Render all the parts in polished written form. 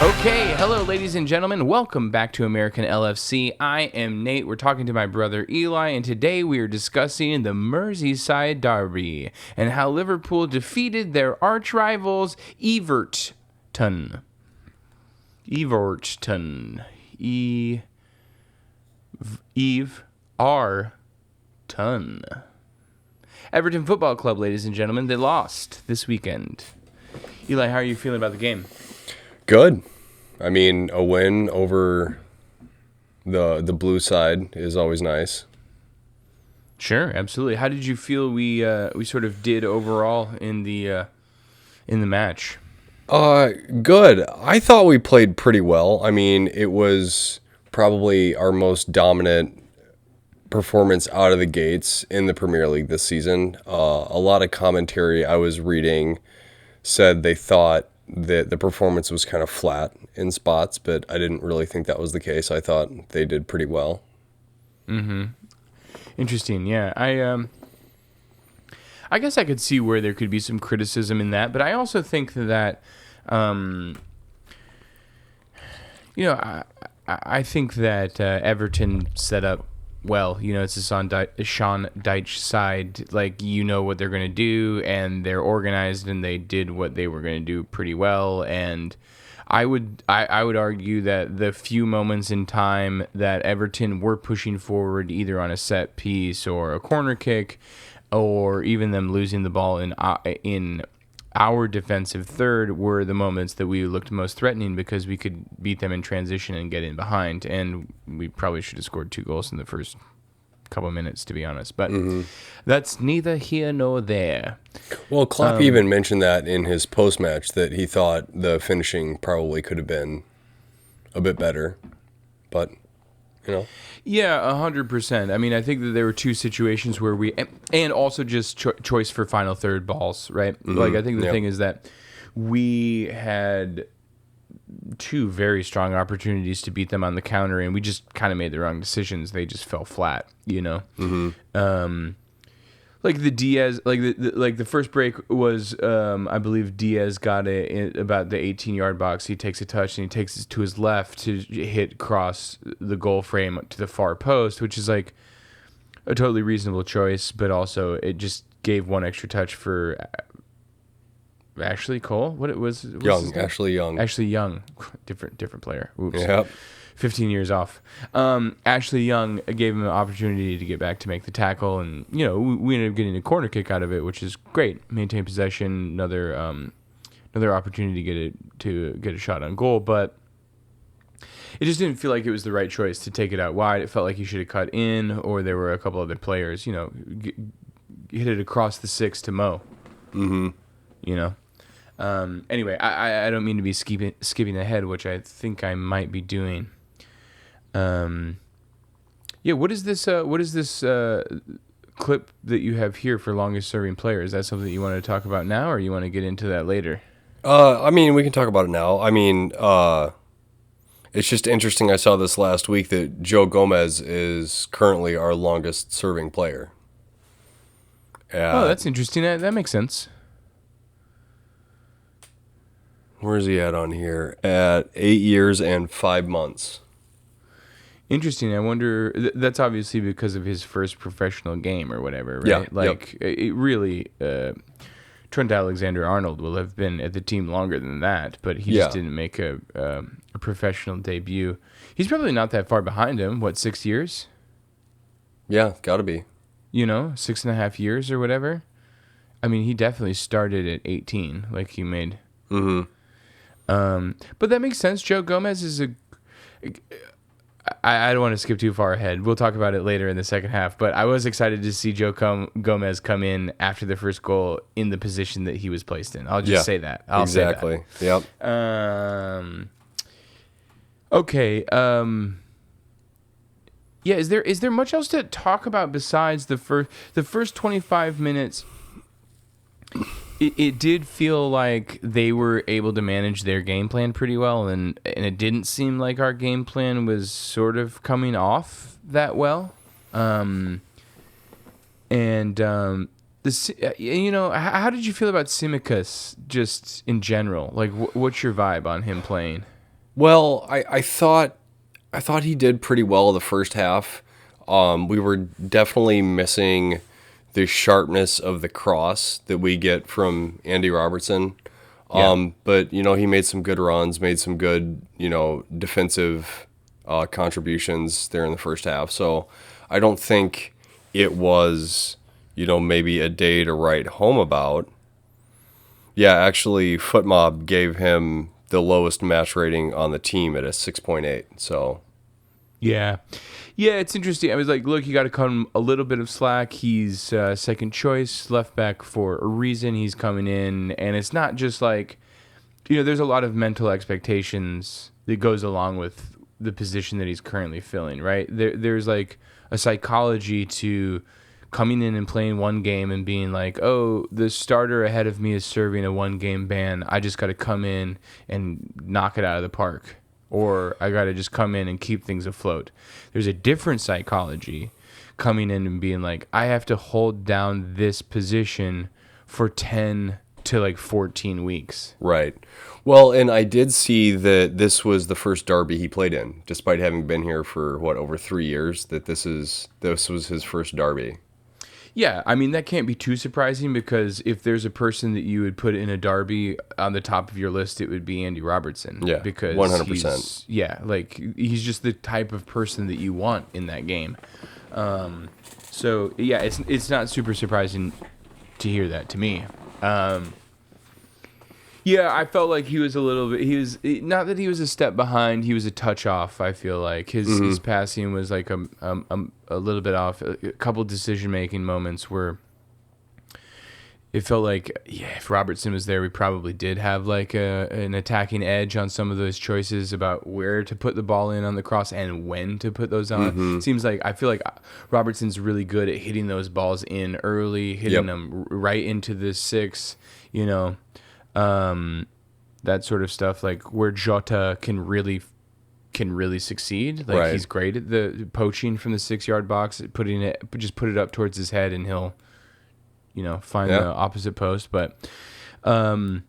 Okay, hello, ladies and gentlemen. Welcome back to American LFC. I am Nate. We're talking to my brother Eli, and today we are discussing the Merseyside Derby and how Liverpool defeated their arch rivals, Everton. Everton Football Club, ladies and gentlemen, they lost this weekend. Eli, how are you feeling about the game? Good. I mean, a win over the blue side is always nice. Sure, absolutely. How did you feel we sort of did overall in the match? Good. I thought we played pretty well. I mean, it was probably our most dominant performance out of the gates in the Premier League this season. A lot of commentary I was reading said they thought that the performance was kind of flat in spots, but I didn't really think that was the case. I thought they did pretty well. Interesting. Yeah, I guess I could see where there could be some criticism in that, but I also think that I think that Everton set up well. It's a Sean Dyche side. Like, what they're going to do, and they're organized, and they did what they were going to do pretty well. And I would argue that the few moments in time that Everton were pushing forward, either on a set piece or a corner kick, or even them losing the ball in our defensive third, were the moments that we looked most threatening because we could beat them in transition and get in behind. And we probably should have scored 2 goals in the first couple of minutes, to be honest. But that's neither here nor there. Well, Klopp even mentioned that in his post-match, that he thought the finishing probably could have been a bit better. But, Yeah, 100%. I mean, I think that there were 2 situations where and also just choice for final third balls, right? Like, I think the thing is that we had 2 very strong opportunities to beat them on the counter, and we just kind of made the wrong decisions. They just fell flat, Like the Diaz, like the first break was, I believe Diaz got it in about the 18-yard box. He takes a touch and he takes it to his left to hit cross the goal frame to the far post, which is like a totally reasonable choice, but also it just gave 1 extra touch for Ashley Cole. What it was? Ashley Young. Ashley Young, different player. Oops. Yep. 15 years off. Ashley Young gave him an opportunity to get back to make the tackle, and we ended up getting a corner kick out of it, which is great. Maintain possession, another opportunity to get a shot on goal, but it just didn't feel like it was the right choice to take it out wide. It felt like he should have cut in, or there were a couple other players, hit it across the 6 to Mo. Anyway, I don't mean to be skipping ahead, which I think I might be doing. What is this clip that you have here for longest serving player? Is that something that you want to talk about now, or you want to get into that later? I mean, we can talk about it now. I mean, it's just interesting. I saw this last week that Joe Gomez is currently our longest serving player. Oh, that's interesting. That makes sense. Where's he at on here? At 8 years and 5 months. Interesting. I wonder. That's obviously because of his first professional game or whatever, right? Yeah. Like, it really, Trent Alexander-Arnold will have been at the team longer than that, but he just didn't make a professional debut. He's probably not that far behind him. What, 6 years? Yeah, gotta be. 6.5 years or whatever. I mean, he definitely started at 18. Like, he made. But that makes sense. Joe Gomez is I don't want to skip too far ahead. We'll talk about it later in the second half. But I was excited to see Joe Gomez come in after the first goal in the position that he was placed in. I'll just say that. Exactly. Yep. Okay. Yeah. Is there much else to talk about besides the first 25 minutes? It did feel like they were able to manage their game plan pretty well, and it didn't seem like our game plan was sort of coming off that well. How did you feel about Tsimikas just in general? Like, what's your vibe on him playing? Well, I thought he did pretty well the first half. We were definitely missing the sharpness of the cross that we get from Andy Robertson. Yeah. But he made some good runs, made some good defensive contributions there in the first half. So I don't think it was maybe a day to write home about. Yeah, actually, FootMob gave him the lowest match rating on the team at a 6.8. So, Yeah. Yeah, it's interesting. I was like, look, you got to cut him a little bit of slack. He's second choice left back for a reason. He's coming in, and it's not just like, there's a lot of mental expectations that goes along with the position that he's currently filling, right? There's like a psychology to coming in and playing one game and being like, oh, the starter ahead of me is serving a 1-game ban. I just got to come in and knock it out of the park. Or I got to just come in and keep things afloat. There's a different psychology coming in and being like, I have to hold down this position for 10 to like 14 weeks. right. Well, and I did see that this was the first derby he played in, despite having been here for over 3 years. That this was his first derby. Yeah, I mean, that can't be too surprising because if there's a person that you would put in a derby on the top of your list, it would be Andy Robertson. Yeah, because 100%. Yeah, like he's just the type of person that you want in that game. So yeah, it's not super surprising to hear that to me. Yeah, I felt like he was a little bit. He was not that he was a step behind. He was a touch off. I feel like his passing was like a little bit off. A couple decision making moments where it felt like if Robertson was there, we probably did have like an attacking edge on some of those choices about where to put the ball in on the cross and when to put those on. Seems like I feel like Robertson's really good at hitting those balls in early, hitting them right into the 6. That sort of stuff, like where Jota can really succeed. Like he's great at the poaching from the 6-yard box, put it up towards his head, and he'll, find the opposite post. But I'm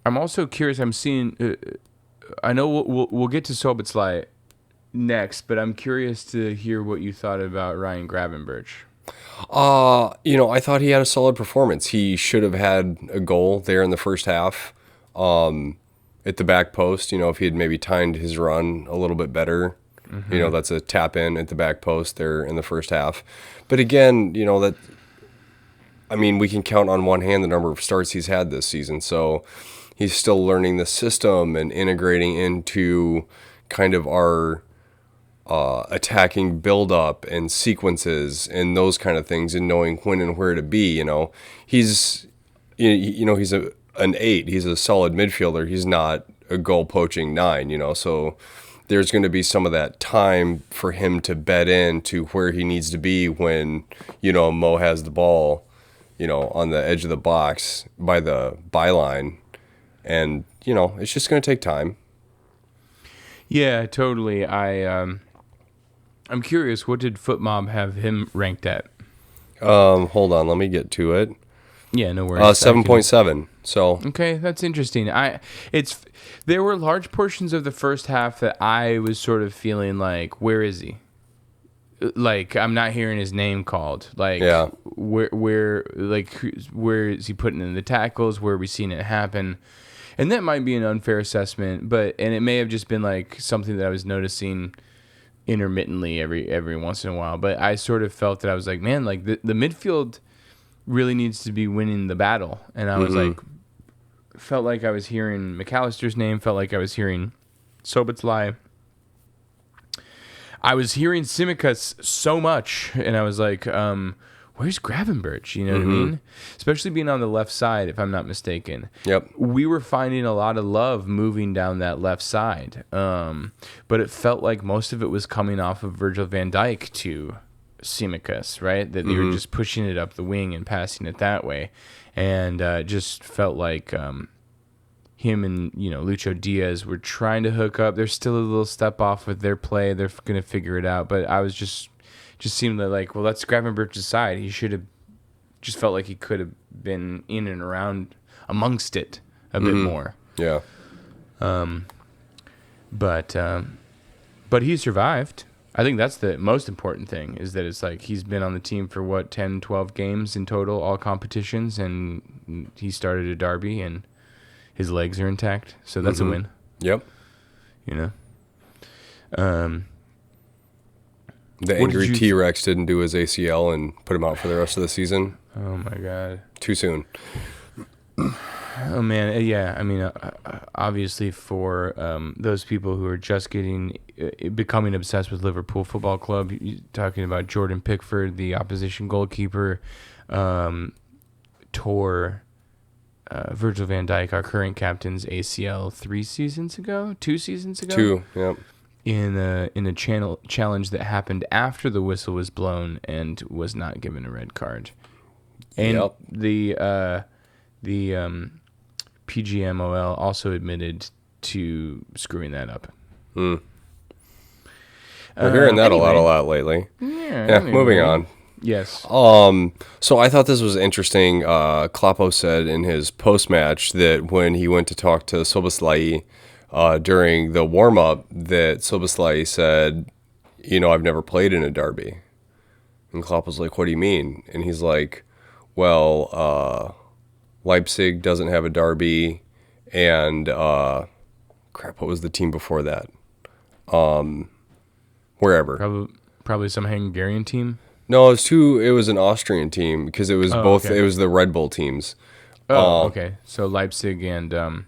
also curious. I'm seeing. I know we'll get to Szoboszlai next, but I'm curious to hear what you thought about Ryan Gravenberch. I thought he had a solid performance. He should have had a goal there in the first half, at the back post. If he had maybe timed his run a little bit better, that's a tap in at the back post there in the first half. But again, we can count on one hand the number of starts he's had this season. So he's still learning the system and integrating into kind of our attacking build-up and sequences and those kind of things, and knowing when and where to be. He's he's an 8. He's a solid midfielder. He's not a goal poaching 9. So there's going to be some of that time for him to bed in to where he needs to be when Mo has the ball on the edge of the box by the byline, and it's just going to take time. Yeah, totally. I'm curious, what did FootMob have him ranked at? Hold on, let me get to it. Yeah, no worries. 7.7. So okay, that's interesting. There were large portions of the first half that I was sort of feeling like, where is he? Like, I'm not hearing his name called. Like, where is he putting in the tackles? Where are we seeing it happen? And that might be an unfair assessment, and it may have just been like something that I was noticing intermittently every once in a while. But I sort of felt that I was like, man, like the midfield really needs to be winning the battle. And I was like, felt like I was hearing McAllister's name, felt like I was hearing Szoboszlai. I was hearing Tsimikas so much, and I was like, where's Gravenberch? You know what I mean? Especially being on the left side, if I'm not mistaken. Yep. We were finding a lot of love moving down that left side. But it felt like most of it was coming off of Virgil van Dijk to Tsimikas, right? That they were just pushing it up the wing and passing it that way. And it just felt like him and Lucho Diaz were trying to hook up. They're still a little step off with their play. They're going to figure it out. But I was just seemed like, well, that's Gravenberch's side. He should have just felt like he could have been in and around amongst it a bit more. Yeah. But he survived. I think that's the most important thing, is that it's like he's been on the team for 10, 12 games in total, all competitions, and he started a derby and his legs are intact. So that's a win. Yep. You know. The angry T-Rex didn't do his ACL and put him out for the rest of the season. Oh my God. Too soon. Oh man, yeah. I mean, obviously for those people who are just becoming obsessed with Liverpool Football Club, you're talking about Jordan Pickford, the opposition goalkeeper, tore Virgil van Dijk, our current captain's ACL 2 seasons ago. 2, yep. In a challenge that happened after the whistle was blown and was not given a red card. And the PGMOL also admitted to screwing that up. We're hearing that a lot lately. Yeah, moving on. Yes. So I thought this was interesting. Kloppo said in his post-match that when he went to talk to Szoboszlai during the warm-up, that Szoboszlai said, I've never played in a derby. And Kloppo's like, what do you mean? And he's like, well, Leipzig doesn't have a derby, and what was the team before that? Wherever. Probably some Hungarian team. No, it was an Austrian team, because it was both. Okay. It was the Red Bull teams. Oh, okay. So Leipzig and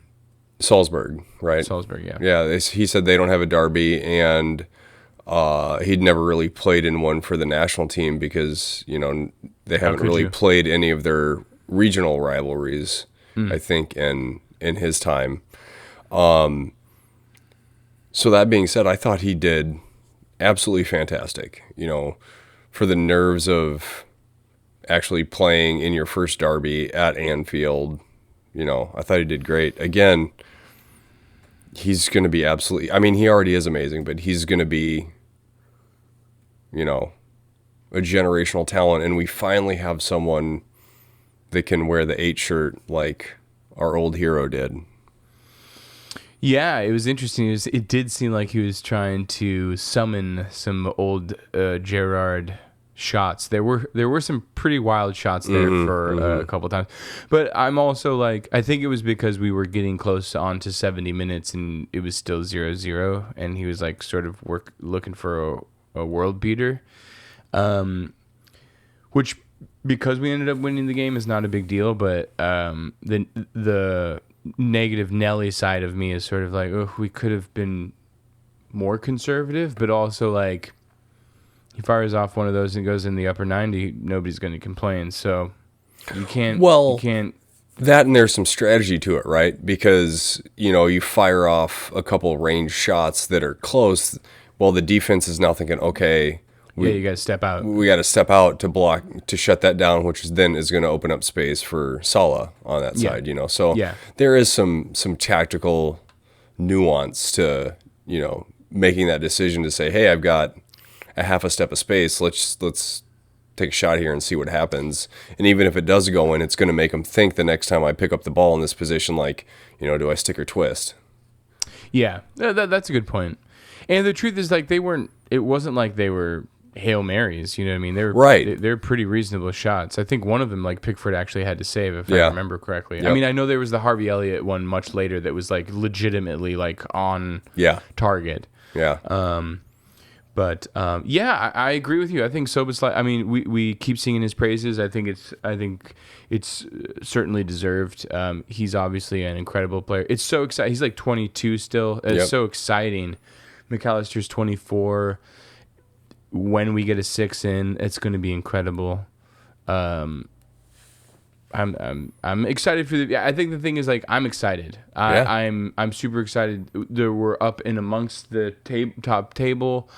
Salzburg, right? Salzburg, yeah. Yeah, he said they don't have a derby, and he'd never really played in one for the national team because they haven't really played any of their regional rivalries. I think in his time. So that being said, I thought he did absolutely fantastic. For the nerves of actually playing in your first derby at Anfield, I thought he did great. Again, he's going to be absolutely, I mean, he already is amazing, but he's going to be, a generational talent. And we finally have someone that can wear the 8 shirt like our old hero did. Yeah, it was interesting. It did seem like he was trying to summon some old Gerrard shots. There were some pretty wild shots there for a couple times. But I'm also like, I think it was because we were getting close on to 70 minutes and it was still 0-0, and he was like sort of looking for a world beater, which, because we ended up winning the game, is not a big deal. But the negative Nelly side of me is sort of like, oh, we could have been more conservative, but also like, he fires off one of those and goes in the upper 90, nobody's going to complain. So you can't. That, and there's some strategy to it, right? Because you fire off a couple range shots that are close. Well, the defense is now thinking, okay, you got to step out. We got to step out to block, to shut that down, which then is going to open up space for Salah on that side. So there is some tactical nuance to making that decision to say, hey, I've got a half a step of space. Let's take a shot here and see what happens. And even if it does go in, it's going to make them think the next time I pick up the ball in this position, like, do I stick or twist? Yeah, that's a good point. And the truth is, like, it wasn't like they were Hail Marys, you know what I mean? They were right. They're pretty reasonable shots. I think one of them, like, Pickford actually had to save, if I remember correctly. Yep. I mean, I know there was the Harvey Elliott one much later that was like legitimately like on target. Yeah. I agree with you. I think Szoboszlai, I mean, we keep singing his praises. I think it's certainly deserved. He's obviously an incredible player. It's so exciting. He's like 22 still. It's so exciting. McAllister's 24. When we get a 6 in, it's going to be incredible. I'm excited for the. I think the thing is, like, I'm excited. I'm super excited. We're up in amongst the top table.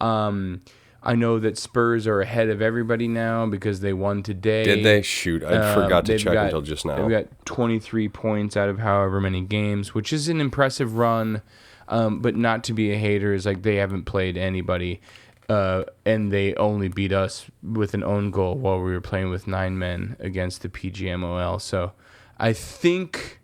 I know that Spurs are ahead of everybody now because they won today. Did they? Shoot, I forgot to check until just now. They've got 23 points out of however many games, which is an impressive run. But not to be a hater, is like they haven't played anybody. And they only beat us with an own goal while we were playing with 9 men against the PGMOL. So I think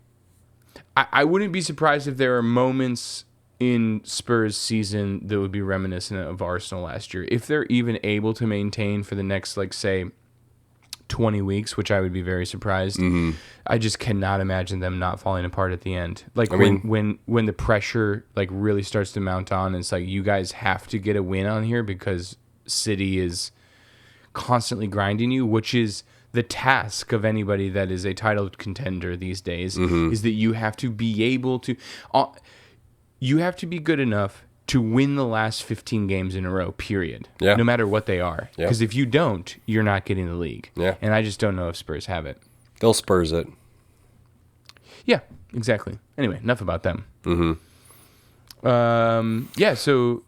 I wouldn't be surprised if there are moments in Spurs season that would be reminiscent of Arsenal last year. If they're even able to maintain for the next, like, say, 20 weeks, which I would be very surprised. I just cannot imagine them not falling apart at the end. Like, when the pressure, like, really starts to mount on, it's like, you guys have to get a win on here because City is constantly grinding you, which is the task of anybody that is a title contender these days, is that you have to be able to... you have to be good enough to win the last 15 games in a row, period. Yeah. No matter what they are. Yeah. Because if you don't, you're not getting the league. Yeah. And I just don't know if Spurs have it. They'll Spurs it. Yeah, exactly. Anyway, enough about them. Yeah, so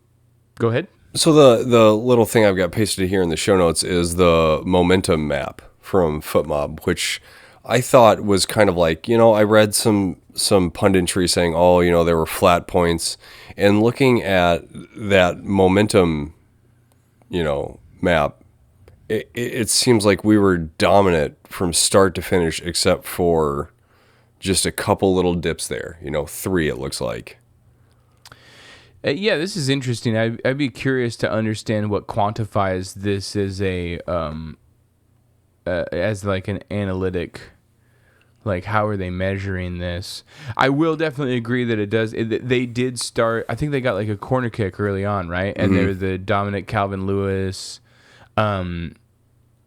go ahead. So the little thing I've got pasted here in the show notes is the momentum map from FootMob, which I thought was kind of like, I read some punditry saying, there were flat points. And looking at that momentum, map, it seems like we were dominant from start to finish, except for just a couple little dips there. 3, it looks like. Yeah, this is interesting. I'd be curious to understand what quantifies this as as like an analytic. Like, how are they measuring this? I will definitely agree that it does. They did start. I think they got like a corner kick early on, right? And they were the Dominic Calvin-Lewis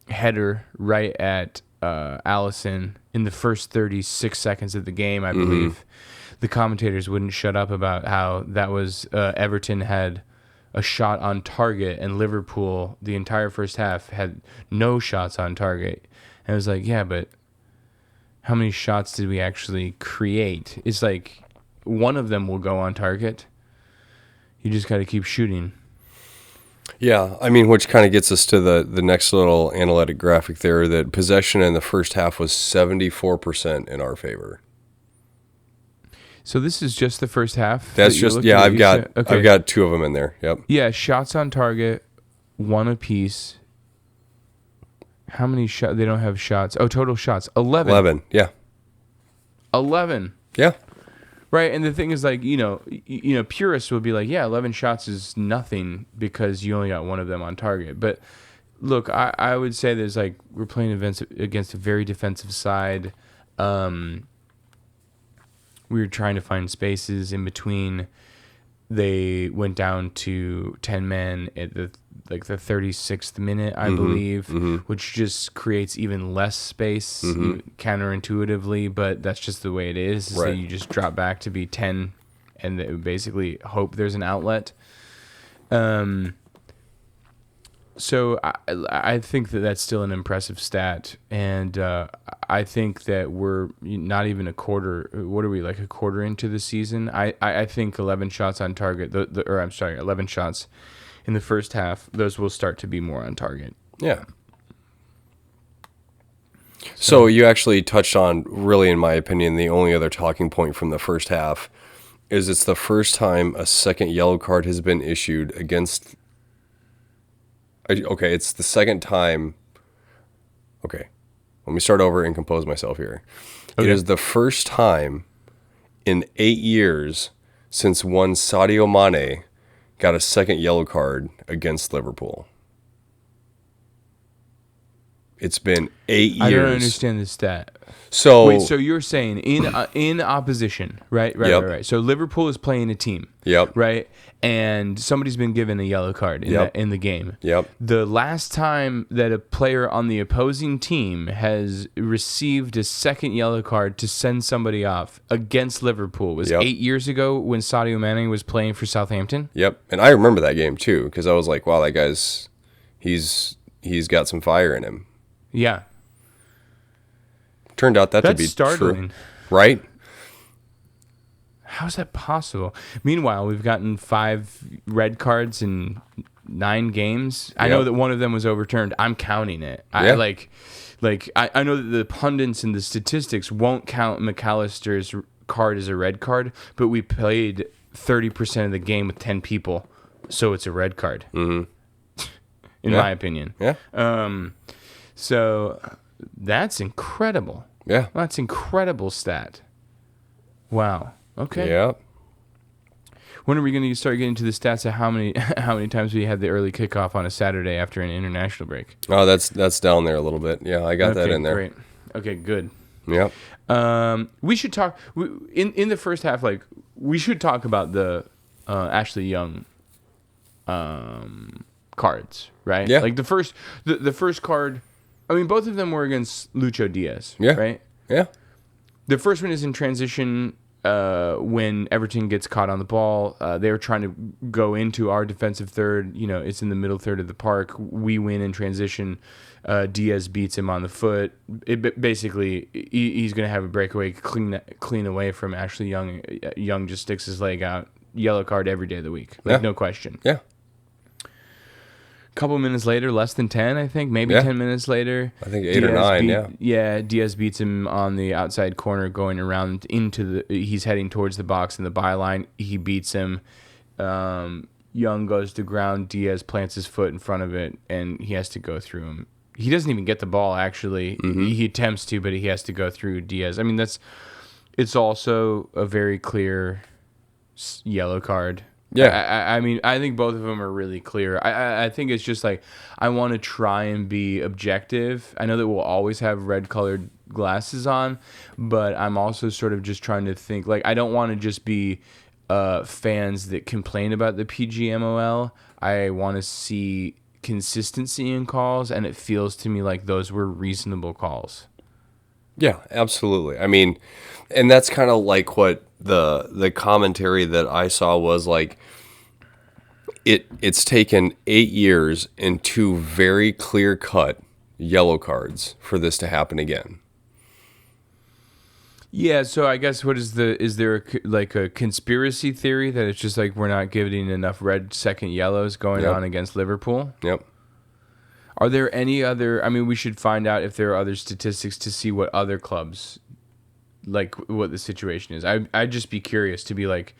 header right at Allison in the first 36 seconds of the game, I believe. The commentators wouldn't shut up about how that was Everton had a shot on target, and Liverpool the entire first half had no shots on target. And it was like, yeah, but how many shots did we actually create? It's like one of them will go on target. You just got to keep shooting. Yeah, which kind of gets us to the next little analytic graphic there, that possession in the first half was 74% in our favor. So this is just the first half? That's just, yeah, I've got 2 of them in there. Yep. Yeah, shots on target, 1 apiece. How many shots? They don't have shots. Oh, total shots. 11. 11, yeah. 11. Yeah. Right, and the thing is, like, purists would be like, yeah, 11 shots is nothing because you only got 1 of them on target. But look, I would say there's, like, we're playing against a very defensive side. We were trying to find spaces in between. They went down to 10 men at the 36th minute, I believe, which just creates even less space counterintuitively, but that's just the way it is. Right. So you just drop back to be 10 and they basically hope there's an outlet. So I think that that's still an impressive stat, and I think that we're not even a quarter. What are we, like a quarter into the season? I think 11 shots on target. 11 shots in the first half. Those will start to be more on target. Yeah. So you actually touched on, really, in my opinion, the only other talking point from the first half is it's the first time a second yellow card has been issued against. Okay, it's the second time. Okay, let me start over and compose myself here. Okay. It is the first time in 8 years since one Sadio Mane got a second yellow card against Liverpool. It's been 8 years. I don't understand this stat. So wait, so you're saying in opposition, right? Right. So Liverpool is playing a team. Yep. Right? And somebody's been given a yellow card in the game. Yep. The last time that a player on the opposing team has received a second yellow card to send somebody off against Liverpool was 8 years ago when Sadio Mane was playing for Southampton. Yep. And I remember that game too, because I was like, wow, that guy's he's got some fire in him. Yeah. Turned out that to be startling. True. Right? How is that possible? Meanwhile, we've gotten 5 red cards in 9 games. I know that one of them was overturned. I'm counting it. I know that the pundits and the statistics won't count McAllister's card as a red card, but we played 30% of the game with 10 people, so it's a red card. In my opinion. Yeah. So that's incredible. Yeah. That's incredible stat. Wow. Okay. Yeah. When are we going to start getting to the stats of how many times we had the early kickoff on a Saturday after an international break? Oh, that's down there a little bit. Yeah, I got that in there. Great. Okay, good. Yep. We should talk in the first half. Like, we should talk about the Ashley Young cards, right? Yeah. Like the first card. I mean, both of them were against Lucho Diaz. Yeah. Right. Yeah. The first one is in transition. When Everton gets caught on the ball, they were trying to go into our defensive third. You know, it's in the middle third of the park. We win in transition. Diaz beats him on the foot. Basically, he's going to have a breakaway clean away from Ashley Young. Young just sticks his leg out. Yellow card every day of the week. Like, no question. Yeah. Couple minutes later, less than 10, I think, maybe 10 minutes later. I think 8 or 9, yeah. Yeah, Diaz beats him on the outside corner going around he's heading towards the box in the byline. He beats him. Young goes to ground. Diaz plants his foot in front of it, and he has to go through him. He doesn't even get the ball, actually. Mm-hmm. He attempts to, but he has to go through Diaz. I mean, it's also a very clear yellow card. Yeah. I mean, I think both of them are really clear. I think it's just like, I want to try and be objective. I know that we'll always have red-colored glasses on, but I'm also sort of just trying to think, like, I don't want to just be fans that complain about the PGMOL. I want to see consistency in calls, and it feels to me like those were reasonable calls. Yeah, absolutely. I mean, and that's kind of like what the commentary that I saw was like, it's taken 8 years and 2 very clear-cut yellow cards for this to happen again. Yeah, so I guess is there a conspiracy theory that it's just like we're not giving enough red second yellows going on against Liverpool? Yep. Are there any other? I mean, we should find out if there are other statistics to see what other clubs, like, what the situation is. I'd just be curious to be like,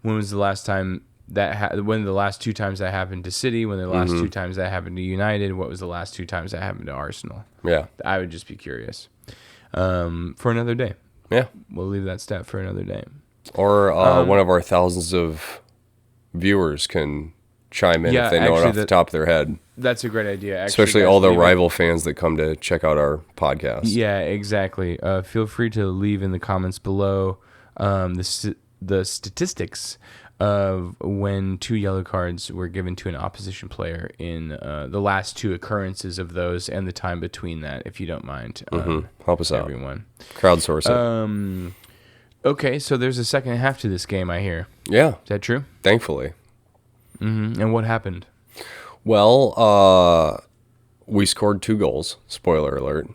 when was the last time when the last 2 times that happened to City? When the last 2 times that happened to United? What was the last 2 times that happened to Arsenal? Yeah. I would just be curious. For another day. Yeah. We'll leave that stat for another day. Or one of our thousands of viewers can chime in if they know it off the top of their head. That's a great idea. Actually, especially all the rival fans that come to check out our podcast. Yeah, exactly. Feel free to leave in the comments below the statistics of when 2 yellow cards were given to an opposition player in the last 2 occurrences of those and the time between that, if you don't mind. Help us out. Everyone. Crowdsource it. Okay, so there's a second half to this game, I hear. Yeah. Is that true? Thankfully. Mm-hmm. And what happened? Well, we scored 2 goals. Spoiler alert.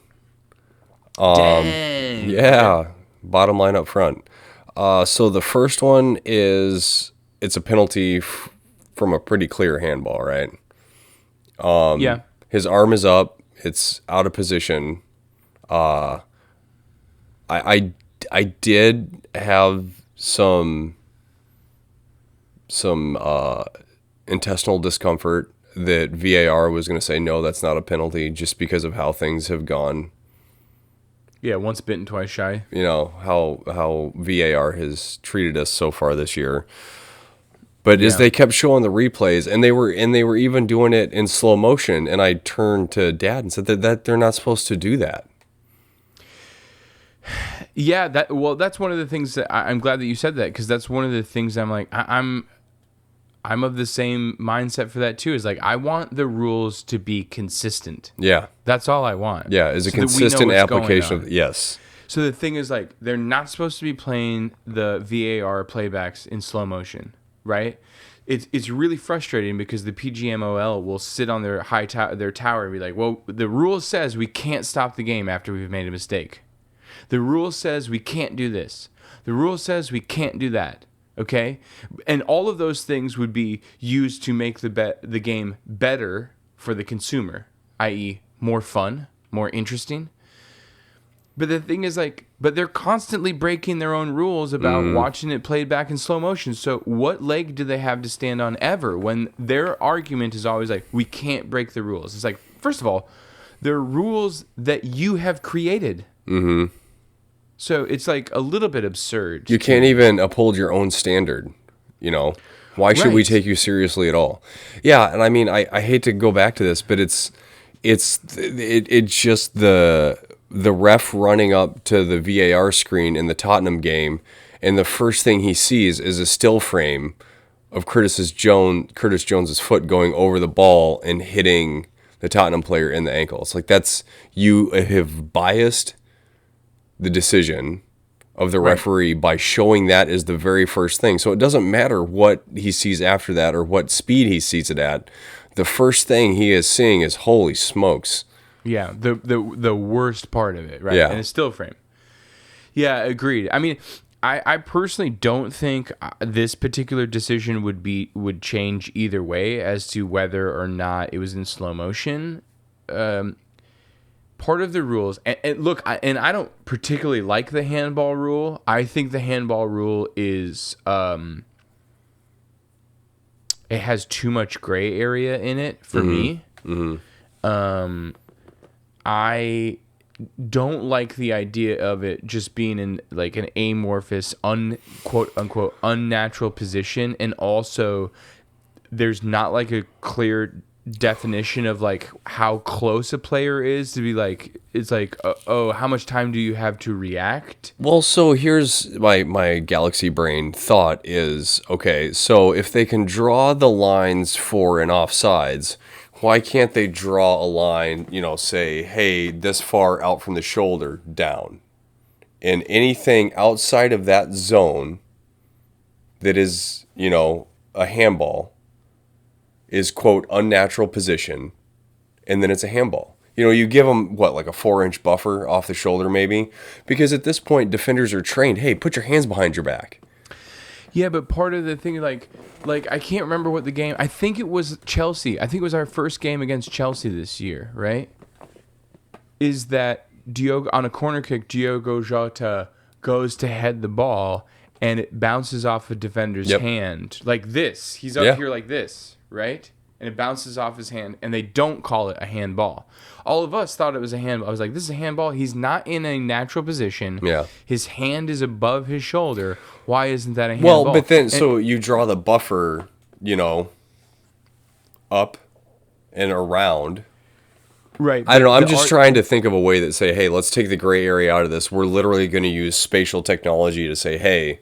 Dang. Yeah. Bottom line up front. So the first one it's a penalty from a pretty clear handball, right? Yeah. His arm is up. It's out of position. I did have some intestinal discomfort that VAR was going to say, no, that's not a penalty, just because of how things have gone. Yeah, once bitten, twice shy. You know, how VAR has treated us so far this year. But as they kept showing the replays, and they were even doing it in slow motion, and I turned to Dad and said that they're not supposed to do that. Yeah, that's one of the things that I'm glad that you said that, because that's one of the things I'm like, I'm of the same mindset for that too. Is like, I want the rules to be consistent. Yeah, that's all I want. Yeah, is a consistent application of yes. So the thing is, like, they're not supposed to be playing the VAR playbacks in slow motion, right? It's really frustrating because the PGMOL will sit on their their tower and be like, well, the rule says we can't stop the game after we've made a mistake. The rule says we can't do this. The rule says we can't do that. Okay? And all of those things would be used to make the game better for the consumer, i.e. more fun, more interesting. But the thing is, like, but they're constantly breaking their own rules about watching it played back in slow motion. So what leg do they have to stand on ever when their argument is always like, we can't break the rules? It's like, first of all, they're rules that you have created. Mm-hmm. So it's like a little bit absurd. You can't even uphold your own standard. You know, why should we Right. take you seriously at all? Yeah, and I mean, I hate to go back to this, but it's just the ref running up to the VAR screen in the Tottenham game, and the first thing he sees is a still frame of Curtis Jones's foot going over the ball and hitting the Tottenham player in the ankle. It's like, that's, you have biased the decision of the referee by showing that as the very first thing. So it doesn't matter what he sees after that or what speed he sees it at. The first thing he is seeing is, holy smokes. Yeah, the worst part of it, right? Yeah. And it's still frame. Yeah, agreed. I mean, I personally don't think this particular decision would change either way as to whether or not it was in slow motion. Part of the rules, and look, I don't particularly like the handball rule. I think the handball rule is it has too much gray area in it for me. I don't like the idea of it just being in like an amorphous, quote unquote unnatural position, and also there's not like a clear definition of like how close a player is to be like, it's like, oh, how much time do you have to react? Well, so here's my galaxy brain thought is, okay, so if they can draw the lines for and offsides, why can't they draw a line, say, hey, this far out from the shoulder down? And anything outside of that zone that is, a handball is, quote, unnatural position, and then it's a handball. You give them, like a 4-inch buffer off the shoulder maybe? Because at this point, defenders are trained, hey, put your hands behind your back. Yeah, but part of the thing, like I can't remember what the game, I think it was Chelsea. I think it was our first game against Chelsea this year, right? Is that Diogo, on a corner kick, Diogo Jota goes to head the ball, and it bounces off a defender's hand. Like this. He's up here like this, right? And it bounces off his hand, and they don't call it a handball. All of us thought it was a handball. I was like, this is a handball. He's not in a natural position. Yeah. His hand is above his shoulder. Why isn't that a handball? Well, but then, so you draw the buffer, up and around. Right. I don't know. I'm just trying to think of a way that say, hey, let's take the gray area out of this. We're literally going to use spatial technology to say, hey,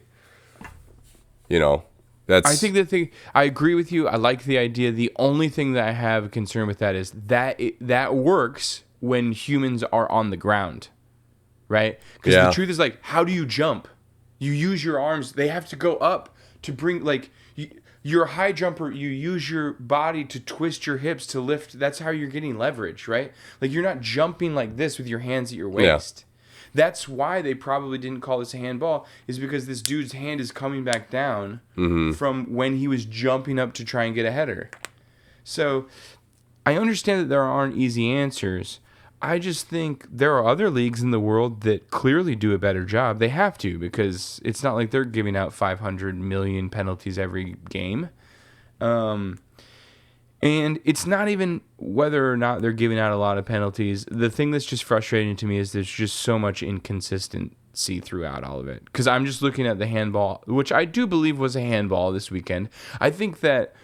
that's... I think I agree with you. I like the idea. The only thing that I have a concern with that is that that works when humans are on the ground, right? Because the truth is, like, how do you jump? You use your arms. They have to go up to bring, like, you're a high jumper. You use your body to twist your hips to lift. That's how you're getting leverage, right? Like, you're not jumping like this with your hands at your waist. Yeah. That's why they probably didn't call this a handball, is because this dude's hand is coming back down from when he was jumping up to try and get a header. So I understand that there aren't easy answers. I just think there are other leagues in the world that clearly do a better job. They have to, because it's not like they're giving out 500 million penalties every game. And it's not even whether or not they're giving out a lot of penalties. The thing that's just frustrating to me is there's just so much inconsistency throughout all of it. Because I'm just looking at the handball, which I do believe was a handball this weekend. I think that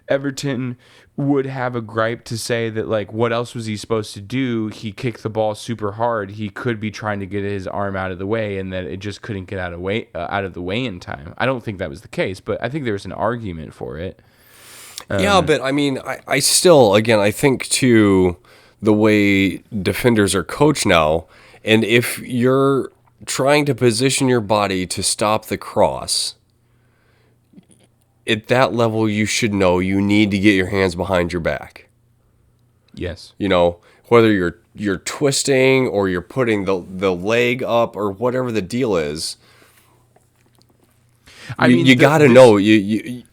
Everton would have a gripe to say that, like, what else was he supposed to do? He kicked the ball super hard. He could be trying to get his arm out of the way, and that it just couldn't get out of the way in time. I don't think that was the case, but I think there was an argument for it. Yeah, but I mean, I still, again, I think to the way defenders are coached now, and if you're trying to position your body to stop the cross, at that level, you should know you need to get your hands behind your back. Yes. Whether you're twisting or you're putting the leg up or whatever the deal is. I mean, you got to know you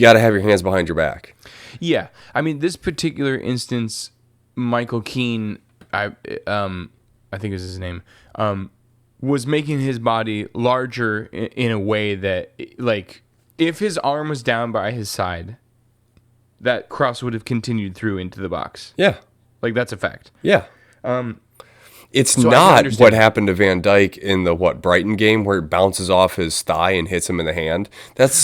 got to have your hands behind your back. Yeah, I mean, this particular instance, Michael Keane, I think is his name, was making his body larger in a way that, like, if his arm was down by his side, that cross would have continued through into the box. Yeah, like, that's a fact. Yeah. It's So I can not understand what that. happened to Van Dijk in the Brighton game where it bounces off his thigh and hits him in the hand.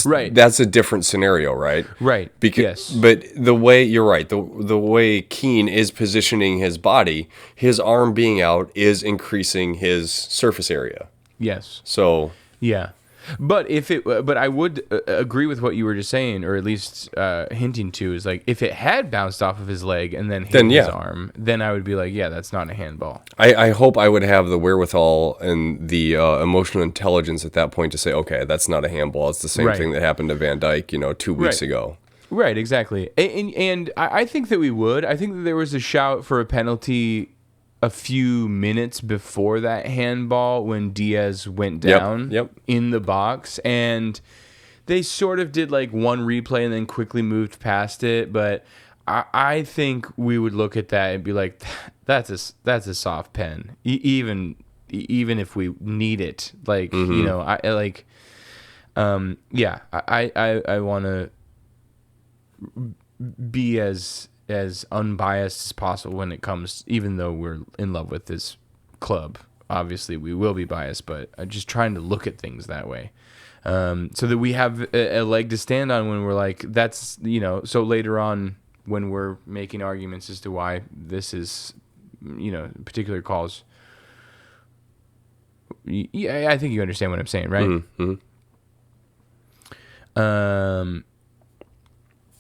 Right. That's a different scenario, right? Right. Yes. But the way you're right, the way Keane is positioning his body, his arm being out is increasing his surface area. Yes. So Yeah. But I would agree with what you were just saying, or at least hinting to, is like if it had bounced off of his leg and then hit Then, his yeah. arm, then I would be like, yeah, that's not a handball. I hope I would have the wherewithal and the emotional intelligence at that point to say, okay, that's not a handball. It's the same Right. thing that happened to Van Dijk, 2 weeks Right. ago. Right, exactly. And I think that we would. I think that there was a shout for a penalty a few minutes before that handball when Diaz went down Yep. in the box. And they sort of did like one replay and then quickly moved past it. But I think we would look at that and be like, that's a soft pen. Even if we need it. Like, I like, I want to be as unbiased as possible when it comes, even though we're in love with this club. Obviously we will be biased, but I'm just trying to look at things that way, so that we have a leg to stand on when we're like, that's, so later on when we're making arguments as to why this is, particular calls. Yeah, I think you understand what I'm saying, right? Mm-hmm.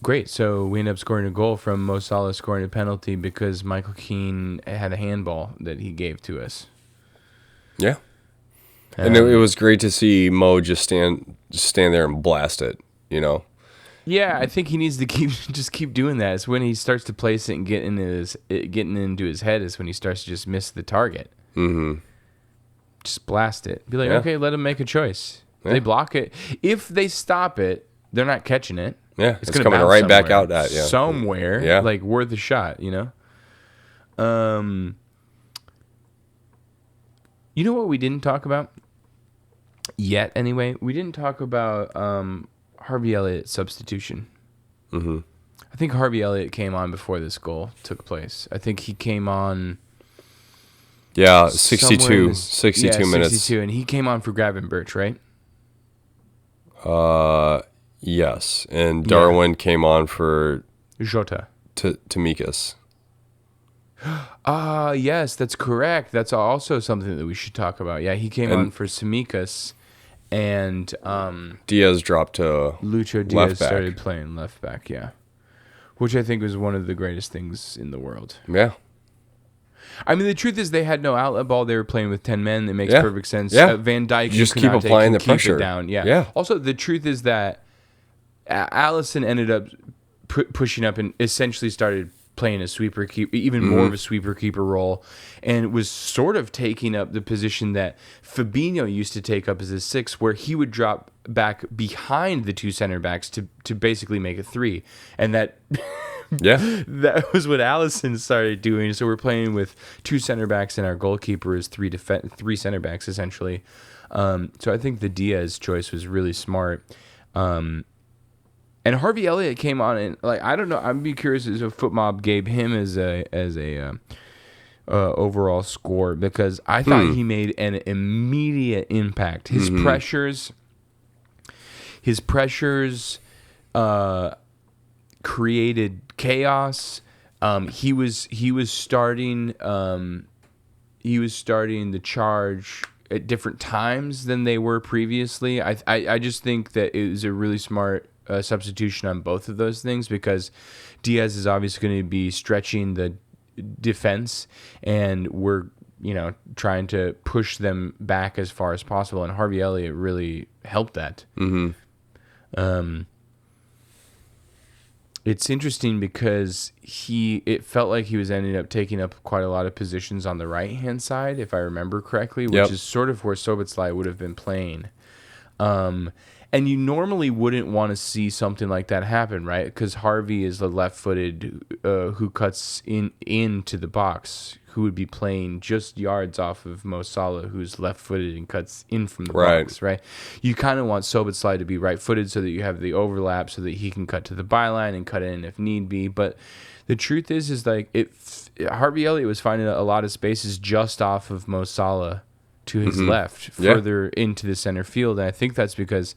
Great. So we end up scoring a goal from Mo Salah scoring a penalty because Michael Keane had a handball that he gave to us. Yeah. And it was great to see Mo just stand there and blast it, Yeah, I think he needs to keep doing that. It's when he starts to place it and getting into his head is when he starts to just miss the target. Mm-hmm. Just blast it. Be like, Yeah. okay, let him make a choice. Yeah. They block it. If they stop it, they're not catching it. Yeah, It's it's gonna coming bounce right back somewhere. out at you. Somewhere. Yeah. Like worth a shot, You know what we didn't talk about? Yet, anyway. We didn't talk about Harvey Elliott's substitution. Mm-hmm. I think Harvey Elliott came on before this goal took place. I think he came on... Yeah, somewhere 62 in this- minutes. 62, and he came on for Gravenberch, right? Yes, and Darwin came on for Jota. Tamikis. Yes, that's correct. That's also something that we should talk about. Yeah, he came on for Simikas, and Diaz dropped to Lucho left Diaz back. started playing left back, yeah. Which I think was one of the greatest things in the world. Yeah. I mean, the truth is they had no outlet ball. They were playing with 10 men. That makes Yeah. perfect sense. Yeah. Van Dijk, You just who keep Konate applying can the pressure. Keep it down. Yeah. Yeah. Also, the truth is that Allison ended up pushing up and essentially started playing a sweeper keeper, even more of a sweeper keeper role, and was sort of taking up the position that Fabinho used to take up as a 6, where he would drop back behind the two center backs to basically make a 3, and that Yeah. that was what Allison started doing. So we're playing with two center backs and our goalkeeper is three center backs essentially. So I think the Diaz choice was really smart. And Harvey Elliott came on and I don't know. I'd be curious as if FootMob gave him as a overall score, because I thought he made an immediate impact. His pressures created chaos. He was starting the charge at different times than they were previously. I just think that it was a really smart substitution on both of those things, because Diaz is obviously going to be stretching the defense, and we're trying to push them back as far as possible, and Harvey Elliott really helped that. It's interesting because it felt like he was ending up taking up quite a lot of positions on the right-hand side, if I remember correctly, which is sort of where Szoboszlai would have been playing. And you normally wouldn't want to see something like that happen, right? Because Harvey is the left-footed who cuts into the box, who would be playing just yards off of Mo Salah, who's left-footed and cuts in from the box, right? You kind of want Szoboszlai to be right-footed so that you have the overlap so that he can cut to the byline and cut in if need be. But The truth is like Harvey Elliott was finding a lot of spaces just off of Mo Salah to his left, further into the center field, and I think that's because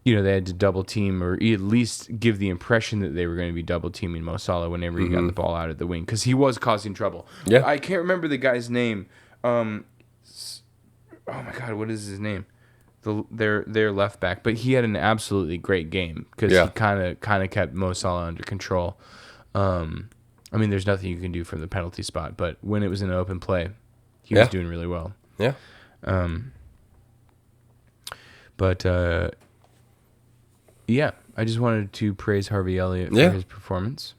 they had to double team or at least give the impression that they were going to be double teaming Mo Salah whenever he got the ball out of the wing because he was causing trouble. Yeah, I can't remember the guy's name. Oh my God, what is his name? Their left back, but he had an absolutely great game because he kind of kept Mo Salah under control. I mean, there's nothing you can do from the penalty spot, but when it was an open play, he was doing really well. Yeah. Yeah, I just wanted to praise Harvey Elliott for his performance.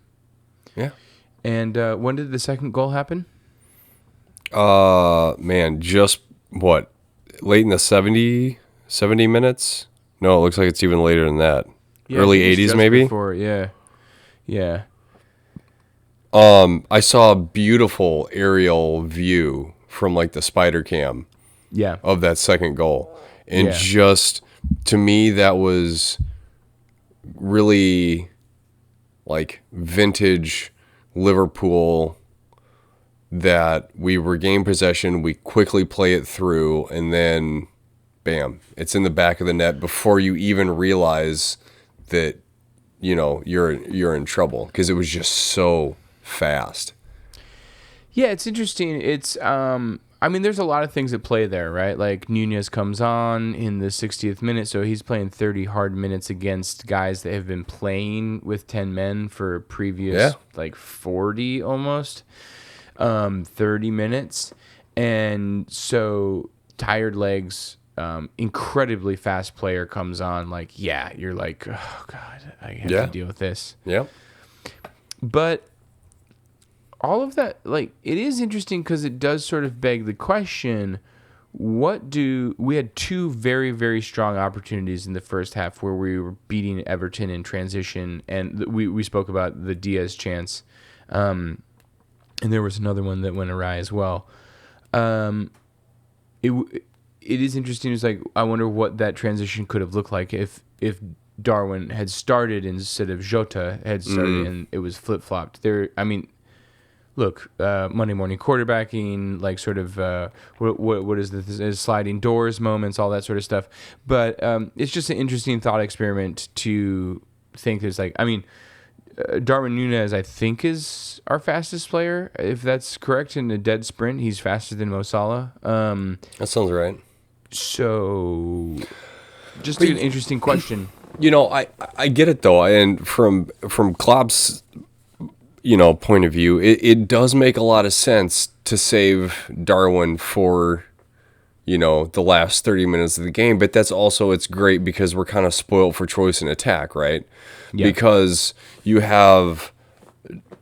Yeah. And when did the second goal happen? Man, just what? Late in the 70 minutes? No, it looks like it's even later than that. Yeah, early 80s maybe? Before, yeah. I saw a beautiful aerial view from like the spider cam of that second goal. And just, to me, that was really like vintage Liverpool, that we regain possession, we quickly play it through, and then bam, it's in the back of the net before you even realize that you're in trouble, because it was just so fast. Yeah, it's interesting. It's I mean, there's a lot of things at play there, right? Like Nunez comes on in the 60th minute, so he's playing 30 hard minutes against guys that have been playing with 10 men for previous like 40 almost 30 minutes. And so tired legs, incredibly fast player comes on, like, you're like, oh God, I have to deal with this. Yeah. But all of that, like, it is interesting because it does sort of beg the question, we had two very, very strong opportunities in the first half where we were beating Everton in transition, and we spoke about the Diaz chance, and there was another one that went awry as well. It is interesting. It's like, I wonder what that transition could have looked like if Darwin had started instead of Jota had started, and it was flip-flopped. Look, Monday morning quarterbacking, like sort of what is this, sliding doors moments, all that sort of stuff. But it's just an interesting thought experiment to think there's like, I mean, Darwin Nunez, I think, is our fastest player, if that's correct. In a dead sprint, he's faster than Mo Salah. That sounds right. So, just an interesting question. I get it though, and from Klopp's point of view, it does make a lot of sense to save Darwin for the last 30 minutes of the game, but it's great because we're kind of spoiled for choice in attack, right? Yeah. Because you have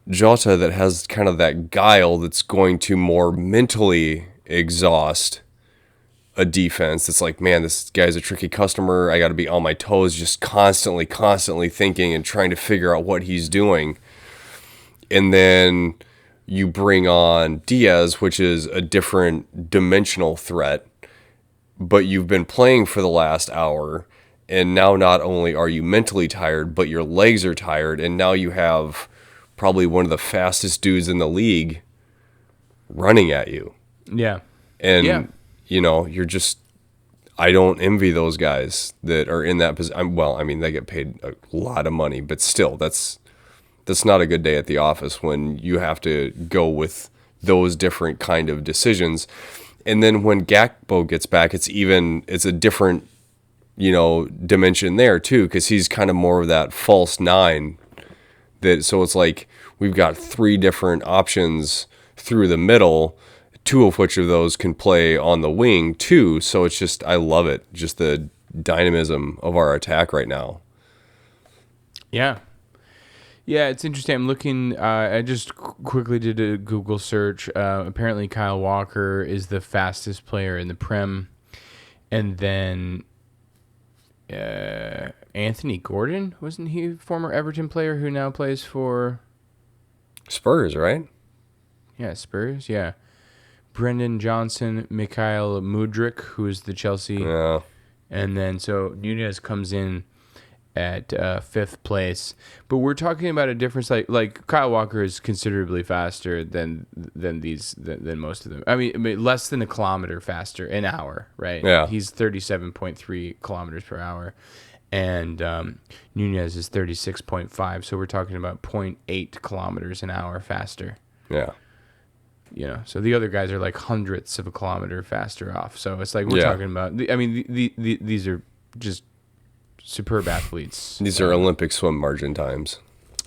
Jota that has kind of that guile that's going to more mentally exhaust a defense. It's like, man, this guy's a tricky customer. I got to be on my toes, just constantly thinking and trying to figure out what he's doing. And then you bring on Diaz, which is a different dimensional threat, but you've been playing for the last hour, and now not only are you mentally tired, but your legs are tired, and now you have probably one of the fastest dudes in the league running at you. Yeah. And, you're just, I don't envy those guys that are in that position. Well, I mean, they get paid a lot of money, but still, that's not a good day at the office when you have to go with those different kind of decisions. And then when Gakpo gets back, it's a different, dimension there too, because he's kind of more of that false nine. So it's like we've got three different options through the middle, two of which of those can play on the wing too. So it's just, I love it, just the dynamism of our attack right now. Yeah. Yeah, it's interesting. I'm looking. I just quickly did a Google search. Apparently, Kyle Walker is the fastest player in the Prem, and then Anthony Gordon, wasn't he a former Everton player who now plays for Spurs? Right? Yeah, Spurs. Yeah, Brendan Johnson, Mikhail Mudryk, who is the Chelsea, and then so Nunez comes in. at fifth place. But we're talking about a difference. Like Kyle Walker is considerably faster than most of them. I mean, less than a kilometer faster an hour, right? Yeah. He's 37.3 kilometers per hour, and Nunez is 36.5. So we're talking about 0.8 kilometers an hour faster. Yeah. You know, so the other guys are like hundredths of a kilometer faster off. So it's like we're talking about. These are just superb athletes. These are Olympic swim margin times.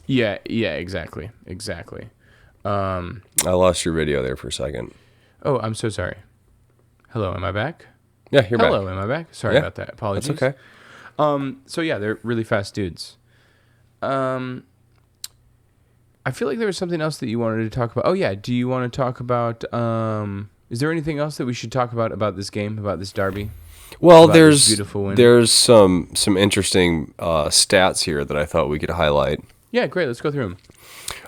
Yeah, exactly. I lost your video there for a second. Oh, I'm so sorry. Hello, am I back? Yeah, you're back. Hello, am I back? Sorry about that. Apologies. That's okay. So yeah, they're really fast dudes. I feel like there was something else that you wanted to talk about. Oh yeah, do you want to talk about? Is there anything else that we should talk about this game, about this derby? Well, About this beautiful win? there's some interesting stats here that I thought we could highlight. Yeah, great. Let's go through them.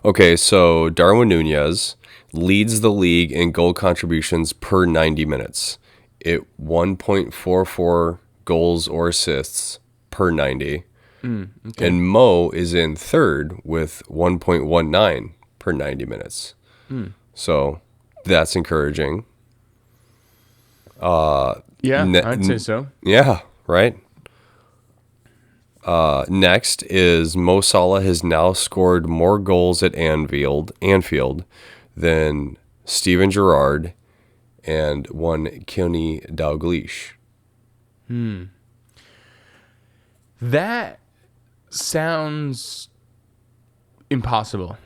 Okay, so Darwin Nunez leads the league in goal contributions per 90 minutes. It 1.44 goals or assists per 90. Okay. And Mo is in third with 1.19 per 90 minutes. So that's encouraging. Yeah, I'd say so. Yeah, right. Next is Mo Salah has now scored more goals at Anfield than Steven Gerrard and one Kenny Dalglish. That sounds impossible.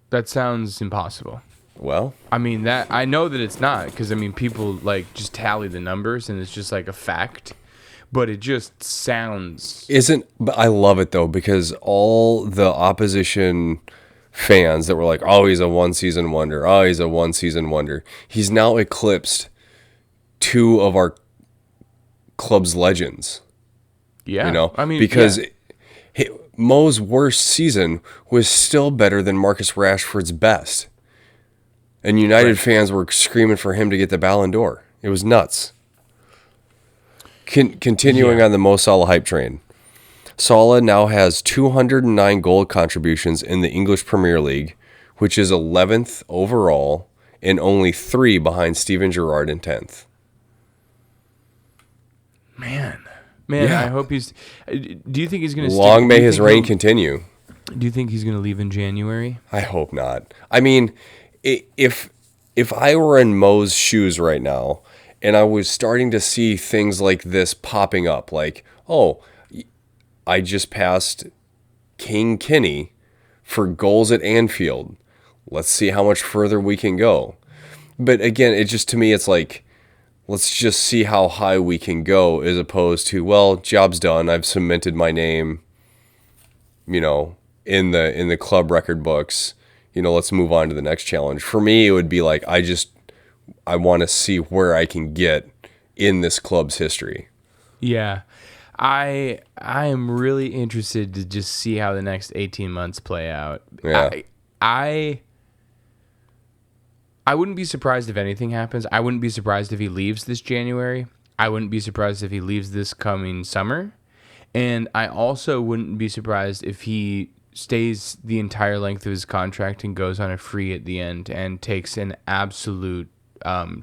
That sounds impossible. Well, I mean, that I know that it's not, because I mean, people like just tally the numbers and it's just like a fact, but it just sounds. but I love it though, because all the opposition fans that were like, oh, he's a one season wonder. Oh, he's a one season wonder. He's now eclipsed two of our club's legends. Yeah, You know, I mean, because yeah. Mo's worst season was still better than Marcus Rashford's best. And United fans were screaming for him to get the Ballon d'Or. It was nuts. Continuing on the Mo Salah hype train. Salah now has 209 goal contributions in the English Premier League, which is 11th overall and only 3 behind Steven Gerrard in 10th. Man, Yeah. I hope he's. Do you think he's going to? Long may his reign continue. Do you think he's going to leave in January? I hope not. I mean, if I were in Mo's shoes right now and I was starting to see things like this popping up, like, oh, I just passed King Kenny for goals at Anfield. Let's see how much further we can go. But again, it just, to me, it's like, let's just see how high we can go, as opposed to, well, job's done. I've cemented my name, in the club record books. Let's move on to the next challenge. For me, it would be like, I want to see where I can get in this club's history. Yeah. I am really interested to just see how the next 18 months play out. Yeah. I wouldn't be surprised if anything happens. I wouldn't be surprised if he leaves this January. I wouldn't be surprised if he leaves this coming summer. And I also wouldn't be surprised if he stays the entire length of his contract and goes on a free at the end and takes an absolute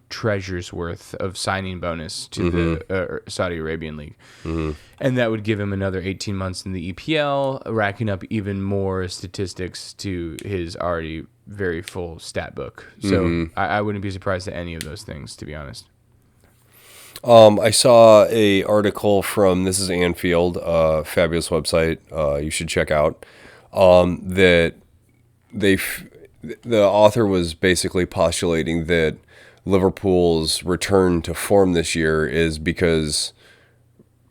treasure's worth of signing bonus to the Saudi Arabian League. And that would give him another 18 months in the EPL, racking up even more statistics to his already very full stat book. So I wouldn't be surprised at any of those things, to be honest. I saw a article from This Is Anfield, a fabulous website you should check out, that the author was basically postulating that Liverpool's return to form this year is because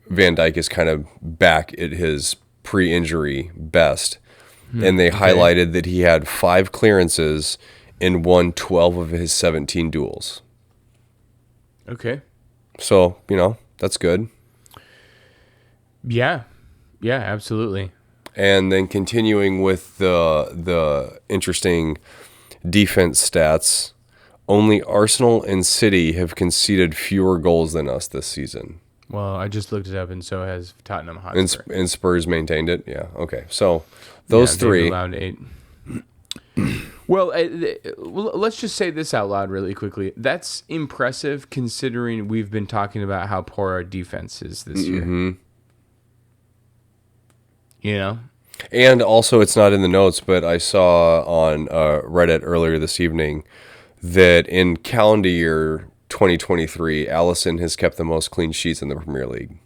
Van Dijk is kind of back at his pre-injury best. And they highlighted that he had 5 clearances and won 12 of his 17 duels. Okay. So, that's good. Yeah, absolutely. And then continuing with the interesting defense stats, only Arsenal and City have conceded fewer goals than us this season. Well, I just looked it up, and so has Tottenham Hotspur. And Spurs maintained it. Yeah. Okay. So those three. Allowed 8. Well, let's just say this out loud really quickly. That's impressive considering we've been talking about how poor our defense is this year. You know? And also, it's not in the notes, but I saw on Reddit earlier this evening that in calendar year 2023, Allison has kept the most clean sheets in the Premier League.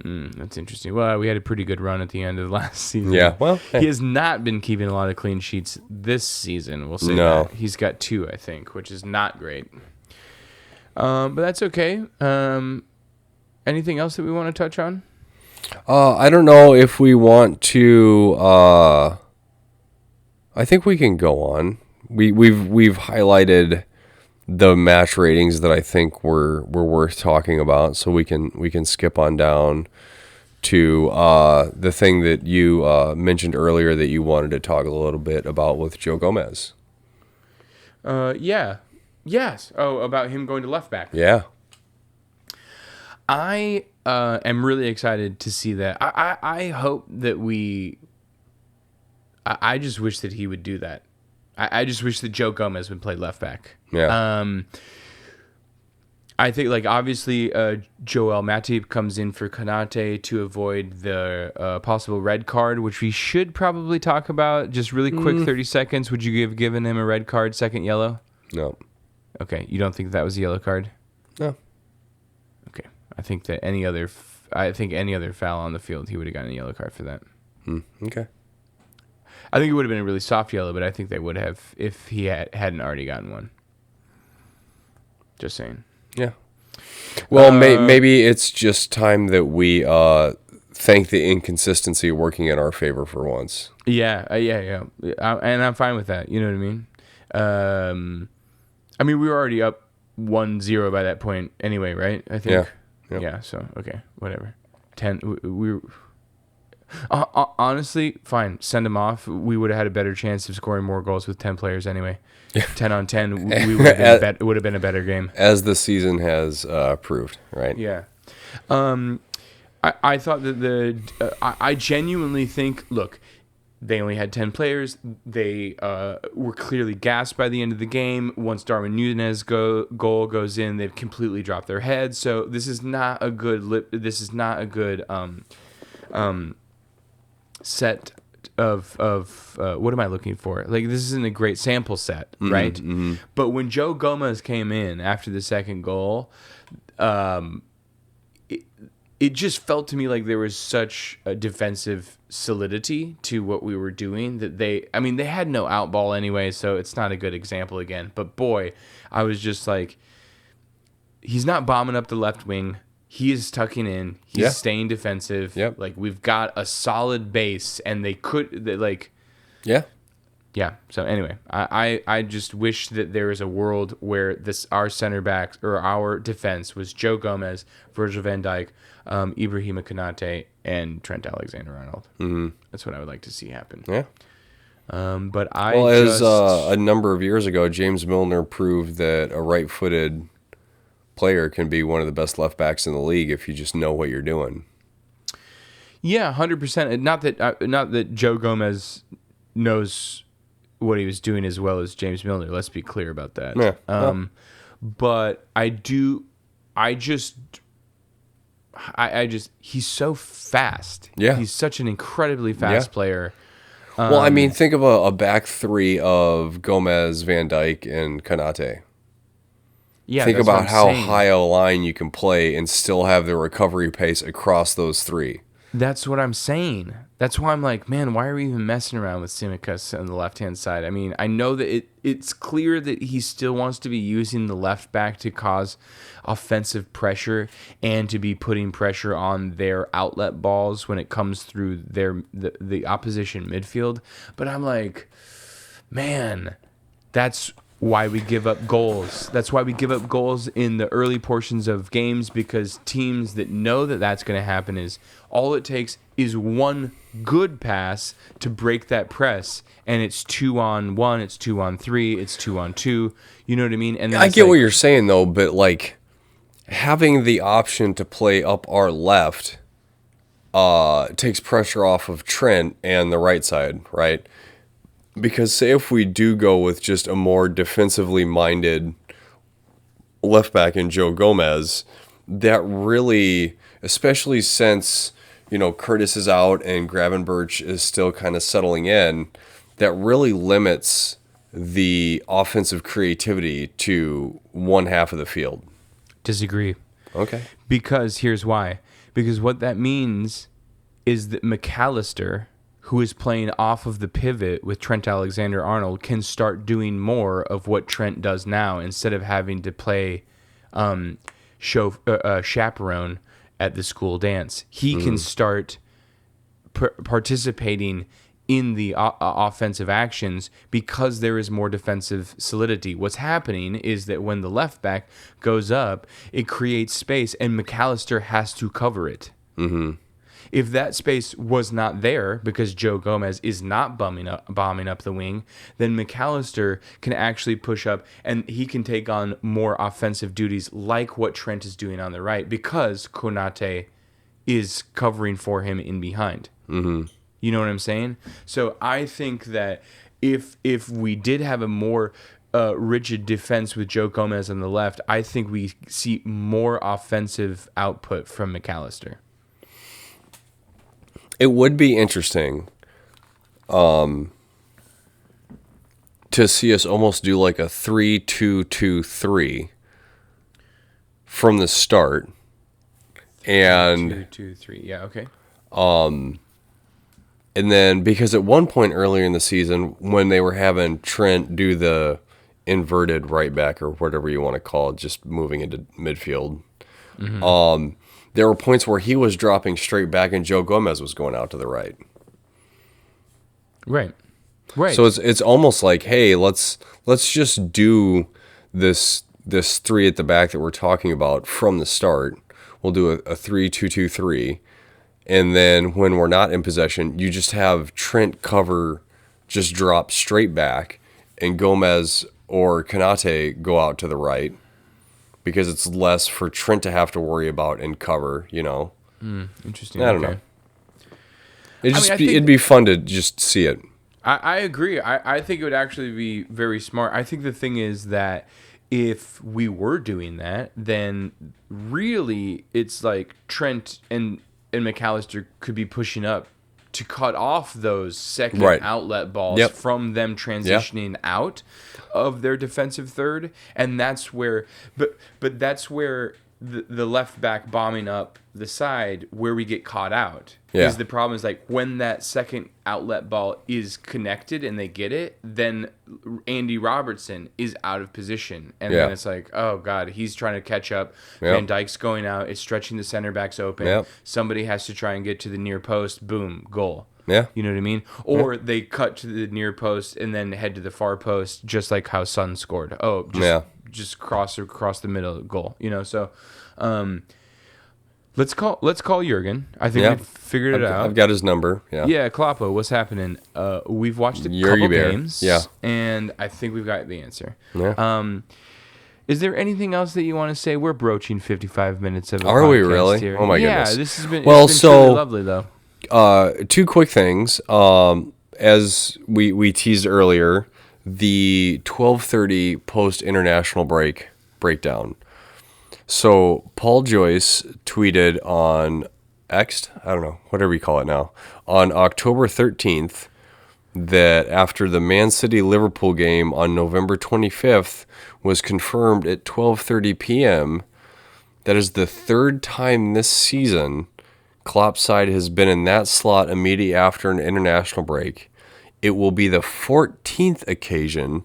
That's interesting. Well, we had a pretty good run at the end of last season. Yeah, well, hey. He has not been keeping a lot of clean sheets this season. We'll say No. that. He's got 2, I think, which is not great. But that's okay. Anything else that we want to touch on? I don't know if we want to. I think we can go on. We've highlighted the match ratings that I think were worth talking about, so we can skip on down to the thing that you mentioned earlier that you wanted to talk a little bit about with Joe Gomez. Yeah. Yes. Oh, about him going to left back. Yeah. I am really excited to see that. I hope that I just wish that he would do that. I just wish that Joe Gomez would play left back. Yeah. I think, like, obviously, Joel Matip comes in for Konate to avoid the possible red card, which we should probably talk about. Just really quick, 30 seconds. Would you have given him a red card, second yellow? No. Okay. You don't think that was a yellow card? No. Okay. I think that any other foul on the field, he would have gotten a yellow card for that. Okay. I think it would have been a really soft yellow, but I think they would have if he hadn't already gotten one. Just saying. Yeah. Well, maybe it's just time that we thank the inconsistency working in our favor for once. Yeah. And I'm fine with that. You know what I mean? We were already up 1-0 by that point anyway, right? I think. Yeah. Yep. Yeah. So okay, whatever. 10. We were. Honestly, fine. Send him off. We would have had a better chance of scoring more goals with 10 players anyway. 10 on 10, we would have it would have been a better game. As the season has proved, right? Yeah. I thought that I genuinely think, look, they only had 10 players. They were clearly gassed by the end of the game. Once Darwin Núñez goal goes in, they've completely dropped their heads. So this is not a good set of what am I looking for? Like, this isn't a great sample set, right? Mm-hmm. But when Joe Gomez came in after the second goal, it just felt to me like there was such a defensive solidity to what we were doing that they had no out ball anyway, so it's not a good example again. But boy, I was just like, he's not bombing up the left wing. He is tucking in. He's staying defensive. Yep. Like, we've got a solid base, and Yeah. So anyway, I just wish that there was a world where our center backs or our defense was Joe Gomez, Virgil van Dijk, Ibrahima Konate, and Trent Alexander-Arnold. Mm-hmm. That's what I would like to see happen. Yeah. But as a number of years ago, James Milner proved that a right-footed player can be one of the best left backs in the league if you just know what you're doing. Yeah, 100%. Not that Joe Gomez knows what he was doing as well as James Milner. Let's be clear about that. Yeah. But he's so fast. Yeah. He's such an incredibly fast player. Well, think of a back three of Gomez, Van Dijk, and Konate. Yeah, think about how high a line you can play and still have the recovery pace across those three. That's what I'm saying. That's why I'm like, man, why are we even messing around with Tsimikas on the left-hand side? I mean, I know that it's clear that he still wants to be using the left back to cause offensive pressure and to be putting pressure on their outlet balls when it comes through the opposition midfield. But I'm like, man, that's why we give up goals. That's why we give up goals in the early portions of games, because teams that know that that's going to happen is all it takes is one good pass to break that press, and it's 2-on-1, it's 2-on-3, it's 2-on-2. You know what I mean? And I get what you're saying though, but like having the option to play up our left takes pressure off of Trent and the right side, right? Because say if we do go with just a more defensively minded left back in Joe Gomez, that really, especially since, Curtis is out and Gravenberch is still kind of settling in, that really limits the offensive creativity to one half of the field. Disagree. Okay. Because here's why. Because what that means is that McAllister, who is playing off of the pivot with Trent Alexander-Arnold, can start doing more of what Trent does now instead of having to play chaperone at the school dance. He can start participating in the offensive actions because there is more defensive solidity. What's happening is that when the left back goes up, it creates space, and McAllister has to cover it. Mm-hmm. If that space was not there because Joe Gomez is not bombing up the wing, then McAllister can actually push up and he can take on more offensive duties like what Trent is doing on the right because Konate is covering for him in behind. Mm-hmm. You know what I'm saying? So I think that if we did have a more rigid defense with Joe Gomez on the left, I think we see more offensive output from McAllister. It would be interesting to see us almost do like a 3-2-2-3 from the start. And 2-2-3. Yeah, okay. And then, because at one point earlier in the season, when they were having Trent do the inverted right back or whatever you want to call it, just moving into midfield, there were points where he was dropping straight back and Joe Gomez was going out to the right. Right. So it's almost like, hey, let's just do this three at the back that we're talking about from the start. We'll do a 3-2-2-3. And then when we're not in possession, you just have Trent cover, just drop straight back, and Gomez or Konate go out to the right because it's less for Trent to have to worry about and cover, Interesting. I don't know. It'd be fun to just see it. I agree. I think it would actually be very smart. I think the thing is that if we were doing that, then really it's like Trent and McAllister could be pushing up to cut off those second outlet balls from them transitioning out of their defensive third, and that's where but that's where the left back bombing up the side where we get caught out. Because the problem is, like, when that second outlet ball is connected and they get it, then Andy Robertson is out of position. And then it's like, oh, God, he's trying to catch up. Van Dijk's going out. It's stretching the center backs open. Somebody has to try and get to the near post. Boom, goal. Yeah. You know what I mean? Or they cut to the near post and then head to the far post, just like how Sun scored. Oh, just cross the middle goal. So... Let's call Jurgen. I think we figured it out. I've got his number. Yeah, Kloppo, what's happening? We've watched a couple games. And I think we've got the answer. Is there anything else that you want to say? We're broaching 55 minutes of a podcast. Are we really? Here. Oh my goodness. Yeah, this has been truly lovely though. Two quick things. As we teased earlier, the 12:30 post international breakdown. So Paul Joyce tweeted on X, I don't know, whatever you call it now, on October 13th that after the Man City-Liverpool game on November 25th was confirmed at 12:30 p.m., that is the third time this season Klopp's side has been in that slot immediately after an international break. It will be the 14th occasion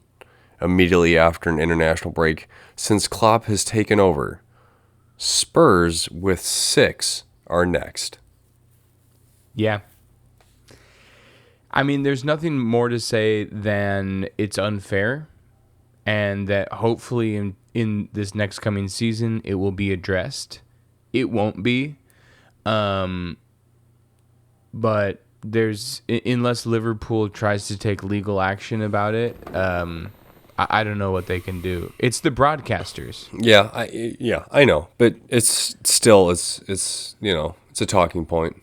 immediately after an international break since Klopp has taken over. Spurs with 6 are next. Yeah. I mean, there's nothing more to say than it's unfair and that hopefully in this next coming season it will be addressed. It won't be. But unless Liverpool tries to take legal action about it, I don't know what they can do. It's the broadcasters. Yeah, I know, but it's still it's it's a talking point.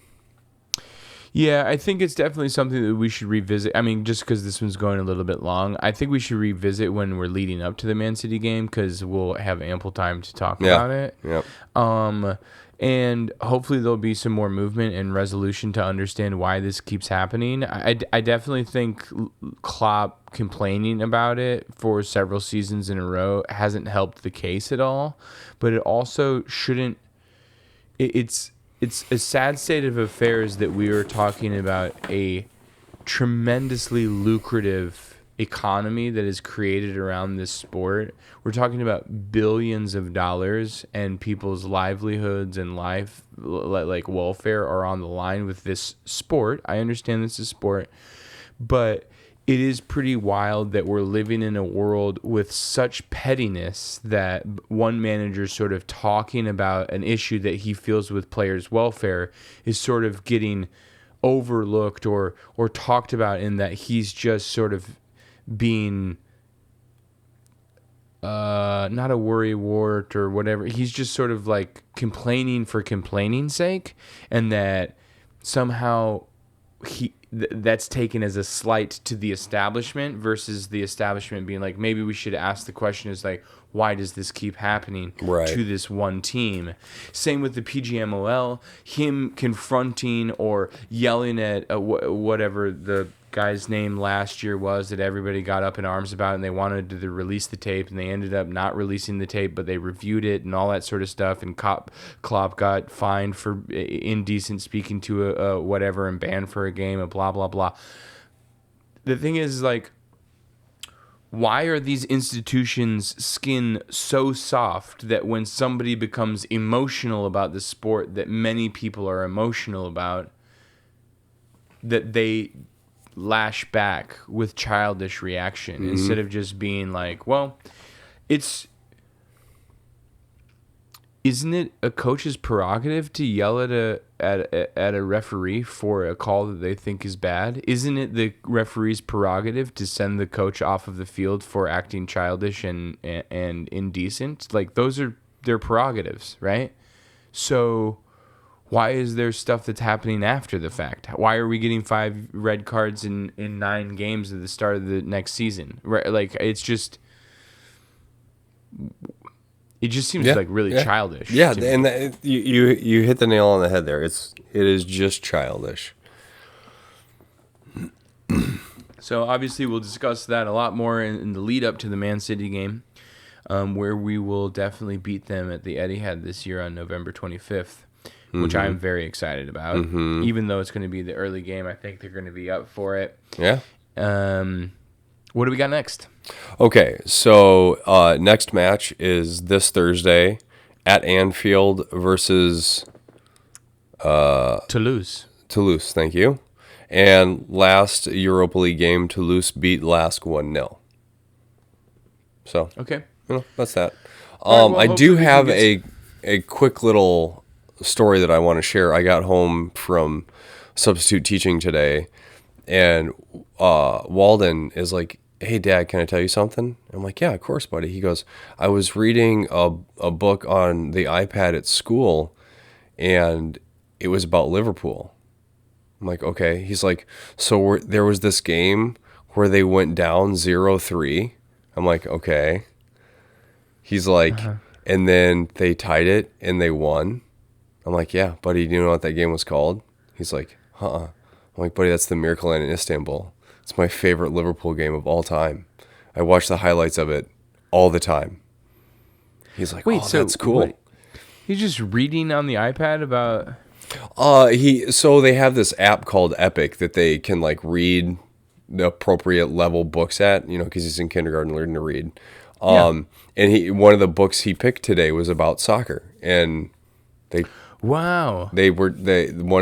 Yeah, I think it's definitely something that we should revisit. I mean, just because this one's going a little bit long, I think we should revisit when we're leading up to the Man City game because we'll have ample time to talk about it. Yeah. And hopefully there'll be some more movement and resolution to understand why this keeps happening. I definitely think Klopp complaining about it for several seasons in a row hasn't helped the case at all, but it also shouldn't. It's a sad state of affairs that we are talking about a tremendously lucrative economy that is created around this sport. We're talking about billions of dollars, and people's livelihoods and life, like welfare, are on the line with this sport. I understand this is sport, but it is pretty wild that we're living in a world with such pettiness that one manager sort of talking about an issue that he feels with players' welfare is sort of getting overlooked or talked about, in that he's just sort of being not a worrywart or whatever. He's just sort of like complaining for complaining's sake, and that somehow that's taken as a slight to the establishment, versus the establishment being like, maybe we should ask the question is like, why does this keep happening to this one team? Same with the PGMOL, him confronting or yelling at whatever the guy's name last year was that everybody got up in arms about, and they wanted to release the tape, and they ended up not releasing the tape, but they reviewed it and all that sort of stuff, and Klopp got fined for indecent speaking to a whatever and banned for a game, and blah blah blah. The thing is, like, why are these institutions' skin so soft that when somebody becomes emotional about the sport that many people are emotional about, that they lash back with childish reaction instead of just being like, well, isn't it a coach's prerogative to yell at a referee for a call that they think is bad? Isn't it the referee's prerogative to send the coach off of the field for acting childish and indecent? Like, those are their prerogatives, right? So why is there stuff that's happening after the fact? Why are we getting 5 red cards in 9 games at the start of the next season? Right? Like, it just seems like really childish. Yeah, and you hit the nail on the head there. It is just childish. So obviously we'll discuss that a lot more in the lead up to the Man City game, where we will definitely beat them at the Etihad this year on November 25th. Which I am very excited about. Even though it's going to be the early game, I think they're going to be up for it. Yeah. What do we got next? Okay, so next match is this Thursday at Anfield versus Toulouse. Toulouse, thank you. And last Europa League game, Toulouse beat Lask 1-0. So, okay, that's that. Right, well, I do have a quick little story that I want to share. I got home from substitute teaching today, and Walden is like, "Hey, Dad, can I tell you something?" I'm like, "Yeah, of course, buddy." He goes, "I was reading a book on the iPad at school, and it was about Liverpool." I'm like, "Okay." He's like, "So there was this game where they went down 0-3. I'm like, "Okay." He's like, "And then they tied it and they won." I'm like, "Yeah, buddy, do you know what that game was called?" He's like, I'm like, "Buddy, that's the Miracle in Istanbul. It's my favorite Liverpool game of all time. I watch the highlights of it all the time." He's like, "Wait, so that's cool." What, he's just reading on the iPad about... So they have this app called Epic that they can like read the appropriate level books at, because he's in kindergarten learning to read. And one of the books he picked today was about soccer, and one of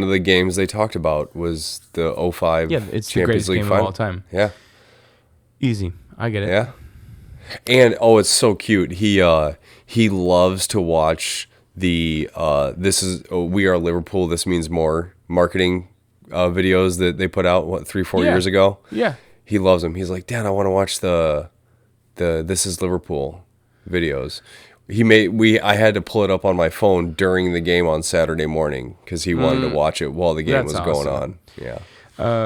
the games they talked about was the 05 it's Champions the greatest League game final. of all time. Yeah. Easy. I get it. Yeah. And it's so cute. He loves to watch the We Are Liverpool, This Means More marketing videos that they put out 3-4 years ago. Yeah. He loves them. He's like, "Dad, I want to watch the the This Is Liverpool videos. I had to pull it up on my phone during the game on Saturday morning because he wanted to watch it while the game was going on. Yeah.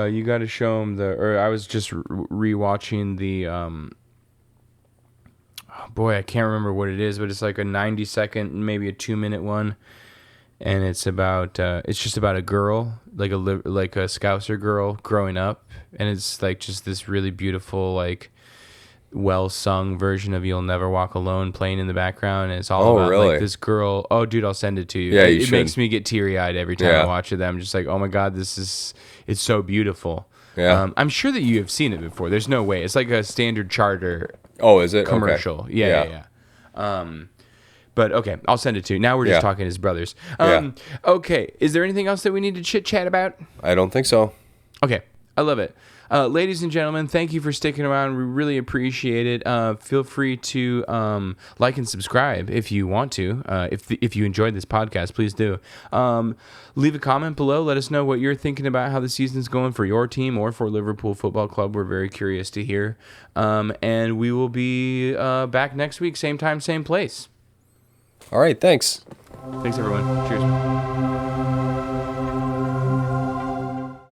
You got to show him I was just rewatching the, boy, I can't remember what it is, but it's like a 90-second, maybe a 2-minute one. And it's just about a girl, like a Scouser girl growing up. And it's like just this really beautiful, like, well-sung version of You'll Never Walk Alone playing in the background, and it's all about really? like this girl. Oh, dude, I'll send it to you. Yeah, It makes me get teary-eyed every time Yeah. I watch it. I'm just like, oh my God, it's so beautiful. Yeah. I'm sure that you have seen it before. There's no way. It's like a standard Charter Oh, is it? commercial. Okay. Yeah. But okay, I'll send it to you. Now we're just Yeah. talking as brothers. Yeah. Okay, is there anything else that we need to chit-chat about? I don't think so. Okay, I love it. Ladies and gentlemen, thank you for sticking around. We really appreciate it. Feel free to like and subscribe if you want to. If you enjoyed this podcast, please do. Leave a comment below. Let us know what you're thinking about how the season's going for your team or for Liverpool Football Club. We're very curious to hear. And we will be back next week, same time, same place. All right. Thanks. Thanks, everyone. Cheers.